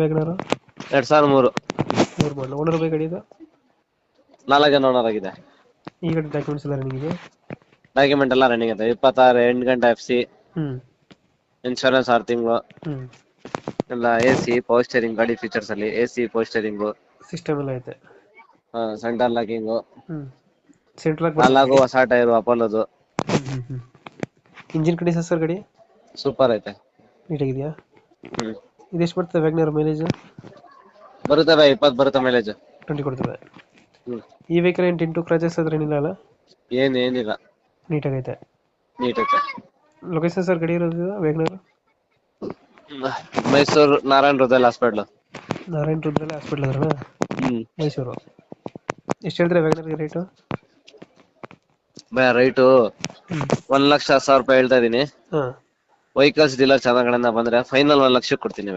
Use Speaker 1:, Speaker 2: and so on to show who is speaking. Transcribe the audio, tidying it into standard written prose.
Speaker 1: ವ್ಯಾಗನರ್
Speaker 2: 2003
Speaker 1: ಮೂರು ಮಾಡಲು owner by ಗಾಡಿ ಇದು
Speaker 2: 4 ಜನ ಓನರ್ ಆಗಿದೆ.
Speaker 1: ಈ ಗಾಡಿ ಡಾಕ್ಯುಮೆಂಟ್ಸ್ ಎಲ್ಲ ರನ್ನಿಂಗ್ ಇದೆ.
Speaker 2: ಡಾಕ್ಯುಮೆಂಟ್ ಎಲ್ಲ ರನ್ನಿಂಗ್ ಇದೆ. 26 8 ಗಂಟೆ FC,
Speaker 1: ಹ್ಮ್
Speaker 2: ಇನ್ಶೂರೆನ್ಸ್ 6 ತಿಂಗಳು
Speaker 1: ಹ್ಮ್
Speaker 2: ಎಲ್ಲ. AC ಪವರ್ ಸ್ಟೇರಿಂಗ್ ಗಾಡಿ ಫೀಚರ್ಸ್ ಅಲ್ಲಿ AC ಪವರ್ ಸ್ಟೇರಿಂಗ್,
Speaker 1: ಸಿಸ್ಟಮ್ ಎಲ್ಲ ಐತೆ.
Speaker 2: ಸೆಂಟರ್ ಲಾಕಿಂಗ್,
Speaker 1: ಹ್ಮ್ ಸೆಂಟ್ರಲ್
Speaker 2: ನಾಲ್ಕು
Speaker 1: ಬರ್ತದೆ.
Speaker 2: ಹೊಸ ಟೈರ್ ಅಪೋಲೋದು.
Speaker 1: ಹ್ಮ್ ಇಂಜಿನ್ ಕಂಡೀಷನ್ ಸರ್ ಗಾಡಿ
Speaker 2: ಸೂಪರ್ ಐತೆ.
Speaker 1: ನೀಟಾಗಿದೆಯಾ?
Speaker 2: ಹ್ಮ್
Speaker 1: ಇದೆಷ್ಟು ಬರ್ತದೆ ವ್ಯಾಗನರ್ ಮೈಲೇಜ್?
Speaker 2: ಬರುತ್ತೆ 20 ಬರುತ್ತೆ ಮೈಲೇಜ್.
Speaker 1: 20 ಕೊಡ್ತದೆ.
Speaker 2: ಹ್ಮ್
Speaker 1: ಈ ವೆಹಿಕಲ್ ಏನು ಟಿಂಟು ಕ್ರಾಚಸ್ ಅದ್ರ ಏನಿಲ್ಲ ಅಲ್ಲ?
Speaker 2: ಏನಿಲ್ಲ,
Speaker 1: ನೀಟಾಗೈತೆ.
Speaker 2: ನೀಟ್ ಐತೆ.
Speaker 1: ಲೊಕೇಶನ್ ಸರ್ ಗಾಡಿ ಇರೋದು ವ್ಯಾಗನರ್?
Speaker 2: ಮೈಸೂರು ನಾರಾಯಣ್ ಹೃದಯಲ್ ಹಾಸ್ಪಿಟ್ಲ್.
Speaker 1: ನಾರಾಯಣ್ ರುದ್ರಲ್ಲಿ ಹಾಸ್ಪಿಟ್ಲ್ ಅದ್ರಣ?
Speaker 2: ಹ್ಮ್
Speaker 1: ಮೈಸೂರು. ಎಷ್ಟು ಹೇಳ್ತೀರಾ ವ್ಯಾಗನರ್ಗೆ ರೇಟು?
Speaker 2: ರೈಟು
Speaker 1: ಹ್ಮ್
Speaker 2: 1,10,000 ರೂಪಾಯಿ ಹೇಳ್ತಾ ಇದೀನಿ.
Speaker 1: ಹಾಂ
Speaker 2: ವೆಹಿಕಲ್ಸ್ ಡೀಲರ್ ಚೆನ್ನಾಗಣ್ಣ ಬಂದ್ರೆ ಫೈನಲ್ 1 ಲಕ್ಷ ಕೊಡ್ತೀನಿ.